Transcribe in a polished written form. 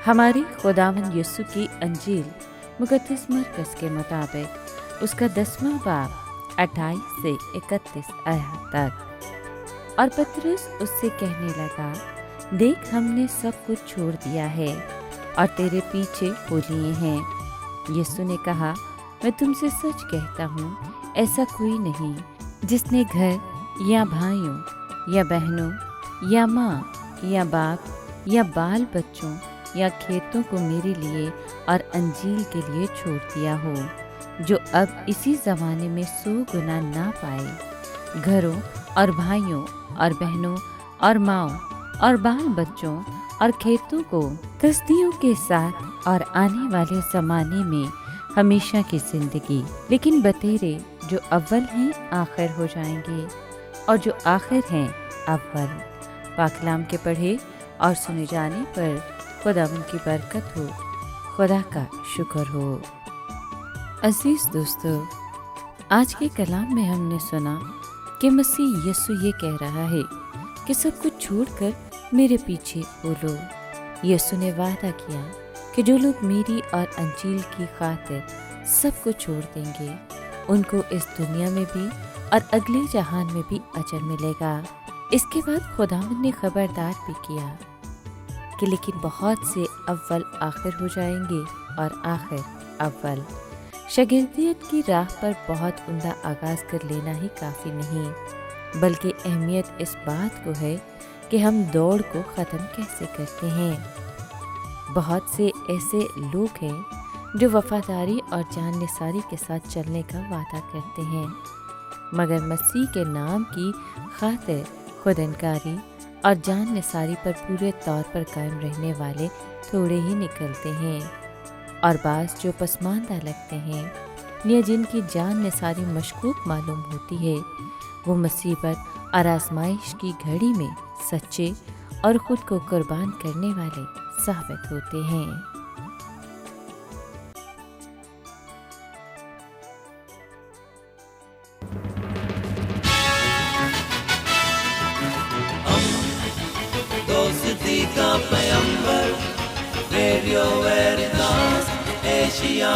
ہماری خداوند یسوع کی انجیل مقدس مرکز کے مطابق اس کا 10واں باب 28 سے 31 آیات تک۔ اور پطرس اس سے کہنے لگا، دیکھ ہم نے سب کچھ چھوڑ دیا ہے اور تیرے پیچھے ہو لیے ہیں۔ یسوع نے کہا، میں تم سے سچ کہتا ہوں، ایسا کوئی نہیں جس نے گھر یا بھائیوں یا بہنوں یا ماں یا باپ یا بال بچوں یا کھیتوں کو میرے لیے اور انجیل کے لیے چھوڑ دیا ہو، جو اب اسی زمانے میں 100 گنا نہ پائے، گھروں اور بھائیوں اور بہنوں اور ماؤں اور بال بچوں اور کھیتوں کو کسدیوں کے ساتھ اور آنے والے زمانے میں ہمیشہ کی زندگی، لیکن بتیرے جو اول ہیں آخر ہو جائیں گے اور جو آخر ہیں اول۔ پاک کلام کے پڑھے اور سنے جانے پر خداوند کی برکت ہو، خدا کا شکر ہو۔ عزیز دوستو، آج کے کلام میں ہم نے سنا کہ مسیح یسوع یہ کہہ رہا ہے کہ سب کچھ چھوڑ کر میرے پیچھے ہو لو۔ یسوع نے وعدہ کیا کہ جو لوگ میری اور انجیل کی خاطر سب کو چھوڑ دیں گے، ان کو اس دنیا میں بھی اور اگلے جہان میں بھی اجر ملے گا۔ اس کے بعد خداوند نے خبردار بھی کیا کہ لیکن بہت سے اول آخر ہو جائیں گے اور آخر اول۔ شاگردیت کی راہ پر بہت عمدہ آغاز کر لینا ہی کافی نہیں، بلکہ اہمیت اس بات کو ہے کہ ہم دوڑ کو ختم کیسے کرتے ہیں۔ بہت سے ایسے لوگ ہیں جو وفاداری اور جان نثاری کے ساتھ چلنے کا وعدہ کرتے ہیں، مگر مسیح کے نام کی خاطر خود انکاری اور جان نثاری پر پورے طور پر قائم رہنے والے تھوڑے ہی نکلتے ہیں، اور بعض جو پسماندہ لگتے ہیں یا جن کی جان نثاری مشکوک معلوم ہوتی ہے، وہ مصیبت اور آزمائش کی گھڑی میں سچے اور خود کو قربان کرنے والے ثابت ہوتے ہیں۔ دوستی کا پیمبر، ریڈیو ویریتاس ایشیا۔